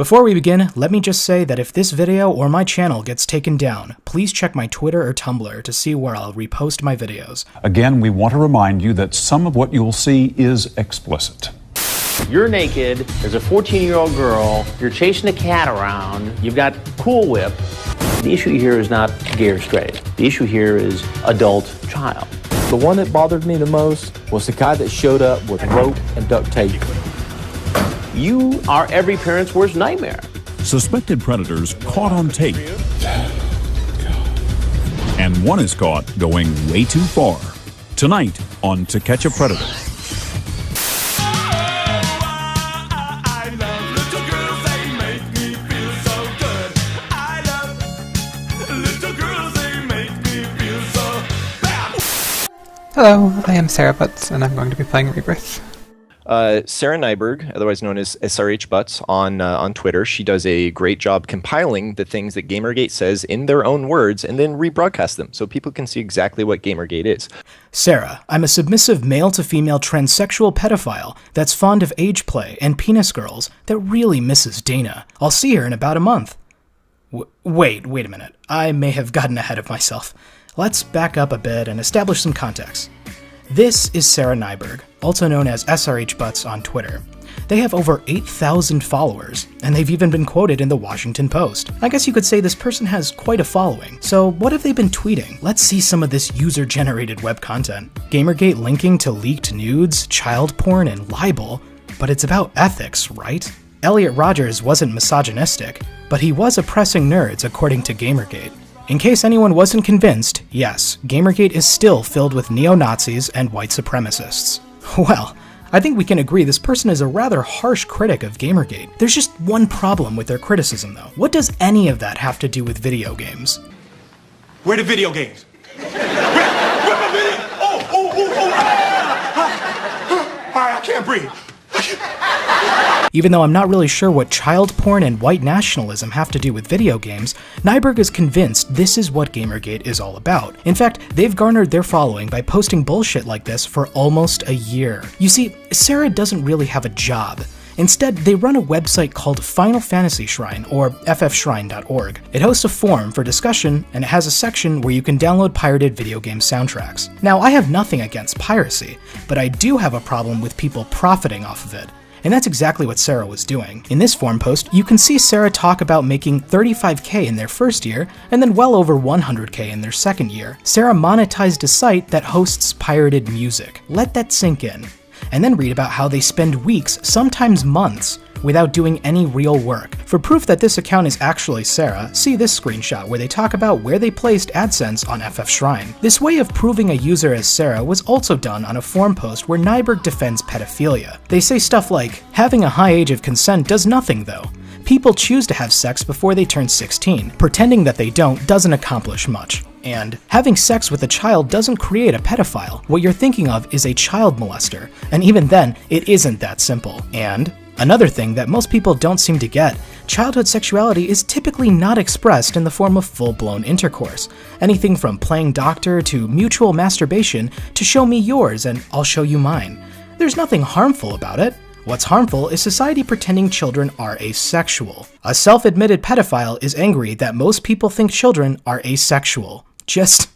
Before we begin, let me just say that if this video or my channel gets taken down, please check my Twitter or Tumblr to see where I'll repost my videos. Again, we want to remind you that some of what you'll see is explicit. You're naked, there's a 14-year-old girl, you're chasing a cat around, you've got Cool Whip. The issue here is not gay or straight. The issue here is adult child. The one that bothered me the most was the guy that showed up with rope and duct tape. You are every parent's worst nightmare. Suspected predators caught on tape. And one is caught going way too far. Tonight on To Catch a Predator. Hello, I am srhbutts, and I'm going to be playing Rebirth. Sarah Nyberg, otherwise known as srhbutts on Twitter, she does a great job compiling the things that Gamergate says in their own words and then rebroadcast them so people can see exactly what Gamergate is. Sarah, I'm a submissive male-to-female transsexual pedophile that's fond of age play and penis girls that really misses Dana. I'll see her in about a month. Wait a minute. I may have gotten ahead of myself. Let's back up a bit and establish some context. This is Sarah Nyberg, also known as srhbutts on Twitter. They have over 8,000 followers, and they've even been quoted in the Washington Post. I guess you could say this person has quite a following. So what have they been tweeting? Let's see some of this user-generated web content. Gamergate linking to leaked nudes, child porn, and libel, but it's about ethics, right? Elliot Rodgers wasn't misogynistic, but he was oppressing nerds according to Gamergate. In case anyone wasn't convinced, yes, Gamergate is still filled with neo-Nazis and white supremacists. Well, I think we can agree this person is a rather harsh critic of Gamergate. There's just one problem with their criticism though. What does any of that have to do with video games? Where the video games? Where my video? I can't breathe. Even though I'm not really sure what child porn and white nationalism have to do with video games, Nyberg is convinced this is what Gamergate is all about. In fact, they've garnered their following by posting bullshit like this for almost a year. You see, Sarah doesn't really have a job. Instead, they run a website called Final Fantasy Shrine, or FFshrine.org. It hosts a forum for discussion, and it has a section where you can download pirated video game soundtracks. Now, I have nothing against piracy, but I do have a problem with people profiting off of it. And that's exactly what Sarah was doing. In this forum post, you can see Sarah talk about making $35K in their first year, and then well over $100K in their second year. Sarah monetized a site that hosts pirated music. Let that sink in. And then read about how they spend weeks, sometimes months, without doing any real work. For proof that this account is actually Sarah, see this screenshot where they talk about where they placed AdSense on FFshrine. This way of proving a user as Sarah was also done on a forum post where Nyberg defends pedophilia. They say stuff like, having a high age of consent does nothing though. People choose to have sex before they turn 16. Pretending that they don't doesn't accomplish much. And having sex with a child doesn't create a pedophile. What you're thinking of is a child molester, and even then, it isn't that simple. And another thing that most people don't seem to get, childhood sexuality is typically not expressed in the form of full-blown intercourse. Anything from playing doctor to mutual masturbation to show me yours and I'll show you mine. There's nothing harmful about it. What's harmful is society pretending children are asexual. A self-admitted pedophile is angry that most people think children are asexual. Just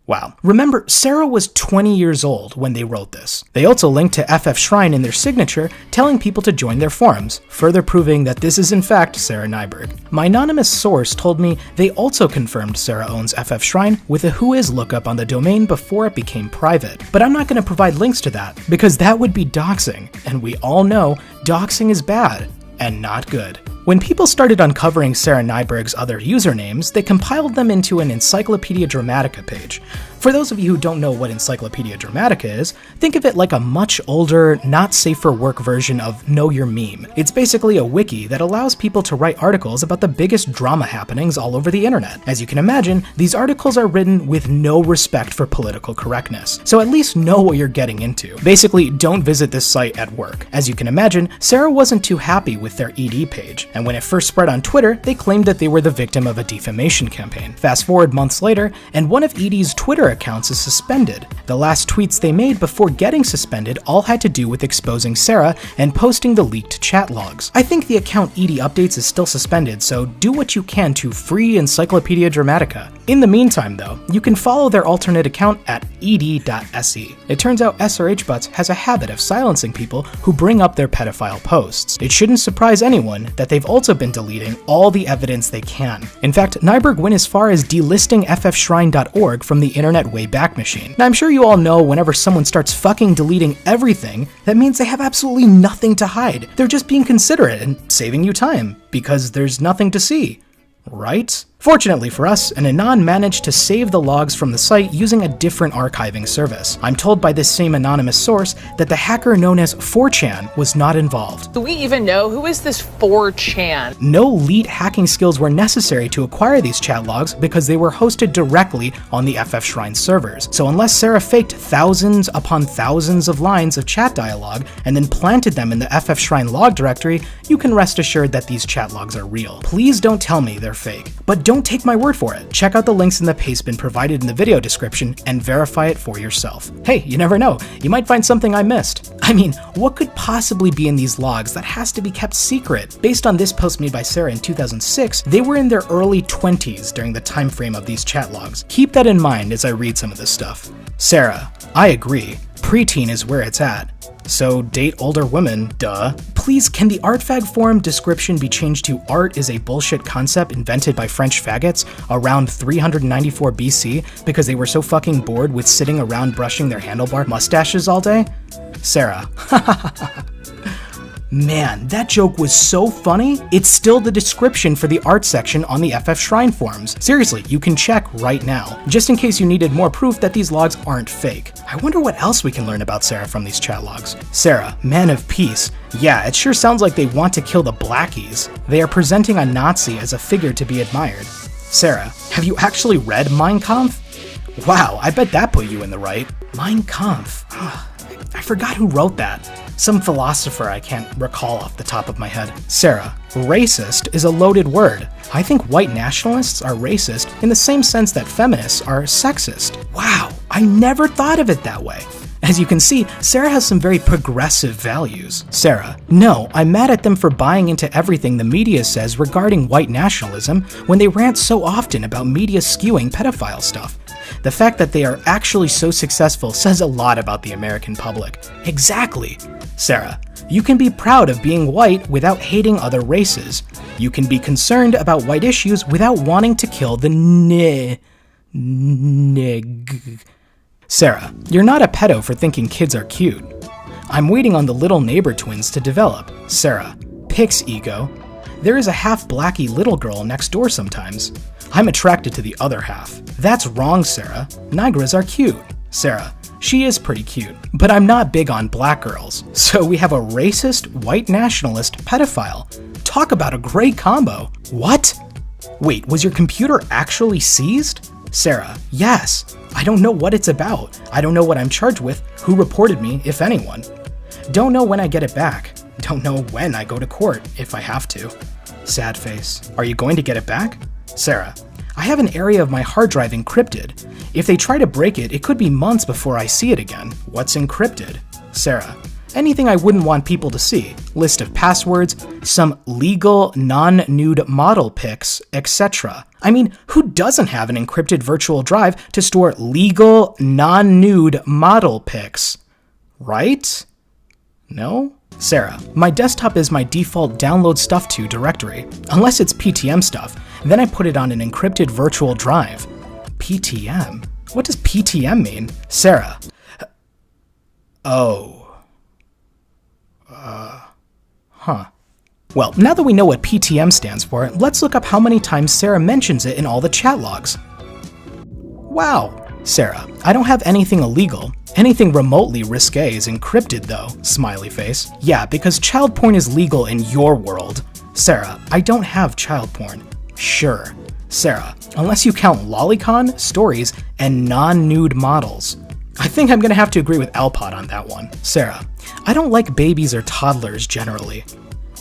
wow. Remember, Sarah was 20 years old when they wrote this. They also linked to FFshrine in their signature, telling people to join their forums, further proving that this is in fact Sarah Nyberg. My anonymous source told me they also confirmed Sarah owns FFshrine with a whois lookup on the domain before it became private. But I'm not going to provide links to that, because that would be doxing, and we all know doxing is bad and not good. When people started uncovering Sarah Nyberg's other usernames, they compiled them into an Encyclopedia Dramatica page. For those of you who don't know what Encyclopedia Dramatica is, think of it like a much older, not safe for work version of Know Your Meme. It's basically a wiki that allows people to write articles about the biggest drama happenings all over the internet. As you can imagine, these articles are written with no respect for political correctness, so at least know what you're getting into. Basically, don't visit this site at work. As you can imagine, Sarah wasn't too happy with their ED page, and when it first spread on Twitter, they claimed that they were the victim of a defamation campaign. Fast forward months later, and one of ED's Twitter other accounts is suspended. The last tweets they made before getting suspended all had to do with exposing Sarah and posting the leaked chat logs. I think the account Edie Updates is still suspended, so do what you can to free Encyclopedia Dramatica. In the meantime though, you can follow their alternate account at ed.se. It turns out srhbutts has a habit of silencing people who bring up their pedophile posts. It shouldn't surprise anyone that they've also been deleting all the evidence they can. In fact, Nyberg went as far as delisting FFshrine.org from the Internet Wayback Machine. Now I'm sure you all know whenever someone starts fucking deleting everything, that means they have absolutely nothing to hide. They're just being considerate and saving you time, because there's nothing to see. Right? Fortunately for us, an Anon managed to save the logs from the site using a different archiving service. I'm told by this same anonymous source that the hacker known as 4chan was not involved. Do we even know who is this 4chan? No elite hacking skills were necessary to acquire these chat logs because they were hosted directly on the FFshrine servers. So unless Sarah faked thousands upon thousands of lines of chat dialogue and then planted them in the FFshrine log directory, you can rest assured that these chat logs are real. Please don't tell me they're fake, but don't take my word for it. Check out the links in the Pastebin provided in the video description and verify it for yourself. Hey, you never know, you might find something I missed. I mean, what could possibly be in these logs that has to be kept secret? Based on this post made by Sarah in 2006, they were in their early 20s during the time frame of these chat logs. Keep that in mind as I read some of this stuff. Sarah, I agree. Preteen is where it's at. So date older women, duh. Please, can the artfag forum description be changed to art is a bullshit concept invented by French faggots around 394 BC because they were so fucking bored with sitting around brushing their handlebar mustaches all day? Sarah. Man, that joke was so funny, it's still the description for the art section on the FFshrine forums. Seriously, you can check right now, just in case you needed more proof that these logs aren't fake. I wonder what else we can learn about Sarah from these chat logs. Sarah, man of peace. Yeah, it sure sounds like they want to kill the blackies. They are presenting a Nazi as a figure to be admired. Sarah, have you actually read Mein Kampf? Wow, I bet that put you in the right. Mein Kampf. I forgot who wrote that. Some philosopher I can't recall off the top of my head. Sarah, racist is a loaded word. I think white nationalists are racist in the same sense that feminists are sexist. Wow, I never thought of it that way. As you can see, Sarah has some very progressive values. Sarah, no, I'm mad at them for buying into everything the media says regarding white nationalism when they rant so often about media skewing pedophile stuff. The fact that they are actually so successful says a lot about the American public. Exactly. Sarah, you can be proud of being white without hating other races. You can be concerned about white issues without wanting to kill the nig. Sarah, you're not a pedo for thinking kids are cute. I'm waiting on the little neighbor twins to develop. Sarah, Pix ego. There is a half-blacky little girl next door sometimes. I'm attracted to the other half. That's wrong, Sarah. Nigras are cute. Sarah, she is pretty cute, but I'm not big on black girls. So we have a racist, white nationalist pedophile. Talk about a great combo. What? Wait, was your computer actually seized? Sarah, yes. I don't know what it's about. I don't know what I'm charged with, who reported me, if anyone. Don't know when I get it back. Don't know when I go to court, if I have to. Sad face. Are you going to get it back? Sarah, I have an area of my hard drive encrypted. If they try to break it, it could be months before I see it again. What's encrypted? Sarah, anything I wouldn't want people to see. List of passwords, some legal non-nude model pics, etc. I mean, who doesn't have an encrypted virtual drive to store legal non-nude model pics? Right? No? Sarah, my desktop is my default download stuff to directory. Unless it's PTM stuff, then I put it on an encrypted virtual drive. PTM? What does PTM mean? Sarah. Oh. Huh. Well, now that we know what PTM stands for, let's look up how many times Sarah mentions it in all the chat logs. Wow. Sarah, I don't have anything illegal. Anything remotely risque is encrypted though, smiley face. Yeah, because child porn is legal in your world. Sarah, I don't have child porn. Sure. Sarah, unless you count lolicon, stories, and non-nude models. I think I'm gonna have to agree with Alpod on that one. Sarah, I don't like babies or toddlers generally.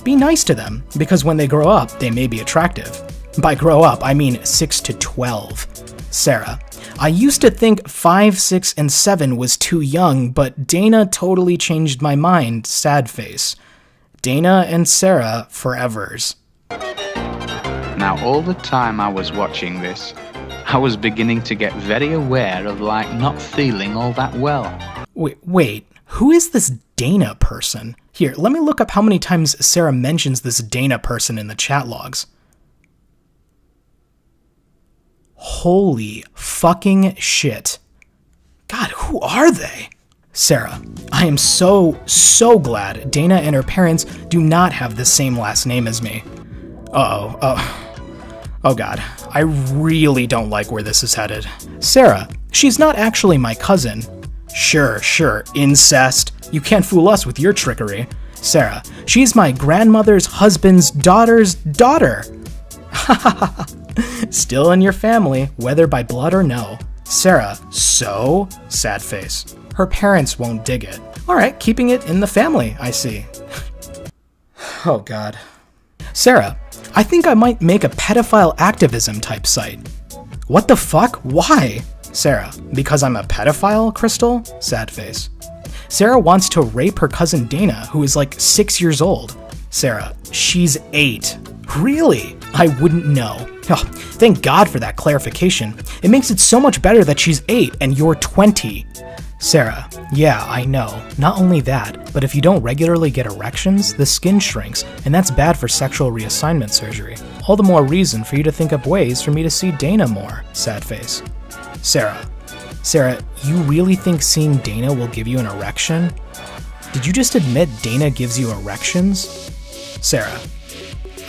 Be nice to them, because when they grow up, they may be attractive. By grow up, I mean 6 to 12. Sarah, I used to think 5, 6, and 7 was too young, but Dana totally changed my mind, sad face. Dana and Sarah forevers. Now, all the time I was watching this, I was beginning to get very aware of, not feeling all that well. Wait, who is this Dana person? Here, let me look up how many times Sarah mentions this Dana person in the chat logs. Holy fucking shit. God, who are they? Sarah, I am so glad Dana and her parents do not have the same last name as me. Oh god, I really don't like where this is headed. Sarah, she's not actually my cousin. Sure, incest. You can't fool us with your trickery. Sarah, she's my grandmother's husband's daughter's daughter. Still in your family, whether by blood or no. Sarah, so? Sad face. Her parents won't dig it. Alright, keeping it in the family, I see. Oh god. Sarah, I think I might make a pedophile activism type site. What the fuck? Why? Sarah, because I'm a pedophile, Crystal? Sad face. Sarah wants to rape her cousin Dana, who is like 6 years old. Sarah, she's 8. Really? I wouldn't know. Oh, thank God for that clarification. It makes it so much better that she's 8 and you're 20. Sarah, yeah, I know. Not only that, but if you don't regularly get erections, the skin shrinks, and that's bad for sexual reassignment surgery. All the more reason for you to think up ways for me to see Dana more. Sad face. Sarah, you really think seeing Dana will give you an erection? Did you just admit Dana gives you erections? Sarah,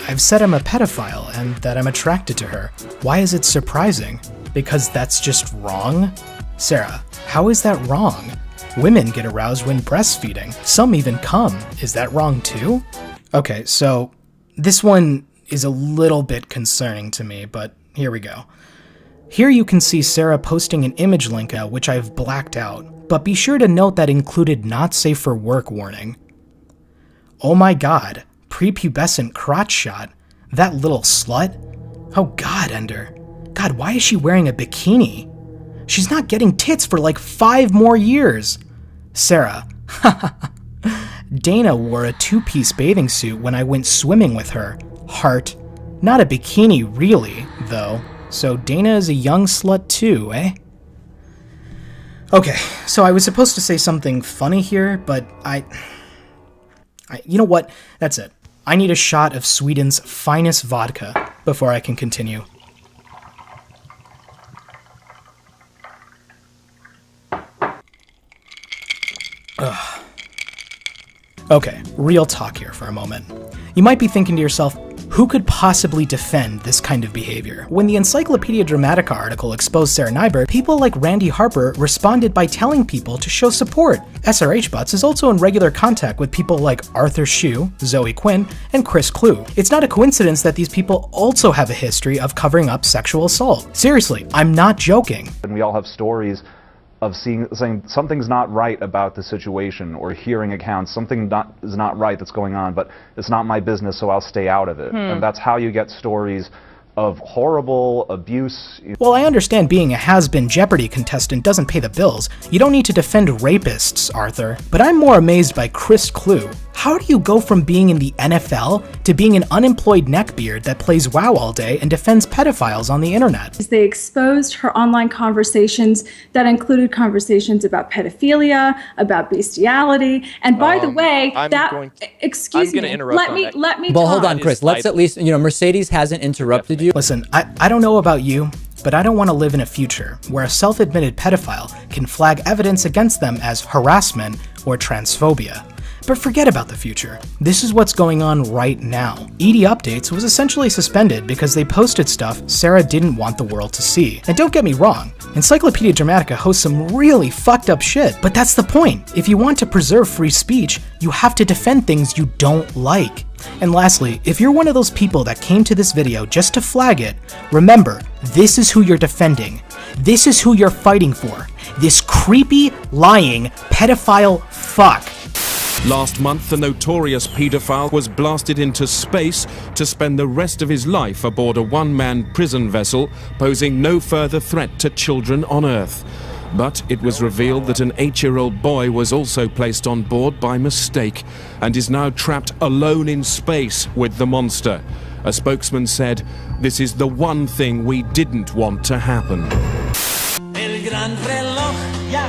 I've said I'm a pedophile and that I'm attracted to her. Why is it surprising? Because that's just wrong? Sarah, how is that wrong? Women get aroused when breastfeeding. Some even come. Is that wrong too? Okay, so this one is a little bit concerning to me, but here we go. Here you can see Sarah posting an image link out, which I've blacked out, but be sure to note that included not safe for work warning. Oh my god, prepubescent crotch shot. That little slut? Oh god, Ender. God, why is she wearing a bikini? She's not getting tits for like 5 more years. Sarah, Dana wore a 2-piece bathing suit when I went swimming with her. Heart. Not a bikini really, though. So Dana is a young slut too, eh? Okay, so I was supposed to say something funny here, but you know what? That's it. I need a shot of Sweden's finest vodka before I can continue. Ugh. Okay, real talk here for a moment. You might be thinking to yourself, who could possibly defend this kind of behavior? When the Encyclopedia Dramatica article exposed Sarah Nyberg, people like Randy Harper responded by telling people to show support. srhbutts is also in regular contact with people like Arthur Shue, Zoe Quinn, and Chris Clue. It's not a coincidence that these people also have a history of covering up sexual assault. Seriously, I'm not joking. And we all have stories of saying something's not right about the situation, or hearing accounts, something is not right that's going on, but it's not my business, so I'll stay out of it. And that's how you get stories of horrible abuse. Well, I understand being a has-been Jeopardy contestant doesn't pay the bills. You don't need to defend rapists, Arthur. But I'm more amazed by Chris Clue. How do you go from being in the NFL to being an unemployed neckbeard that plays WoW all day and defends pedophiles on the internet? They exposed her online conversations that included conversations about pedophilia, about bestiality, and by the way, excuse me, let me Well, hold on, Chris. Let's at least, Mercedes hasn't interrupted you. Listen, I don't know about you, but I don't want to live in a future where a self-admitted pedophile can flag evidence against them as harassment or transphobia. But forget about the future. This is what's going on right now. ED Updates was essentially suspended because they posted stuff Sarah didn't want the world to see. And don't get me wrong, Encyclopedia Dramatica hosts some really fucked up shit, but that's the point. If you want to preserve free speech, you have to defend things you don't like. And lastly, if you're one of those people that came to this video just to flag it, remember, this is who you're defending. This is who you're fighting for. This creepy, lying, pedophile fuck. Last month, the notorious paedophile was blasted into space to spend the rest of his life aboard a one-man prison vessel, posing no further threat to children on Earth. But it was revealed that an 8-year-old boy was also placed on board by mistake and is now trapped alone in space with the monster. A spokesman said, "This is the one thing we didn't want to happen." El gran reloj ya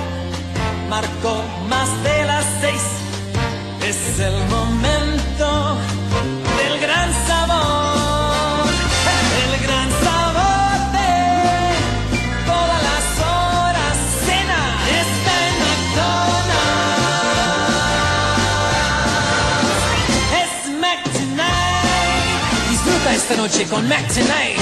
marcó más de las 6. Es el momento del gran sabor. El gran sabor de todas las horas. Cena está en McDonald's. Es Mac Tonight. Disfruta esta noche con Mac Tonight.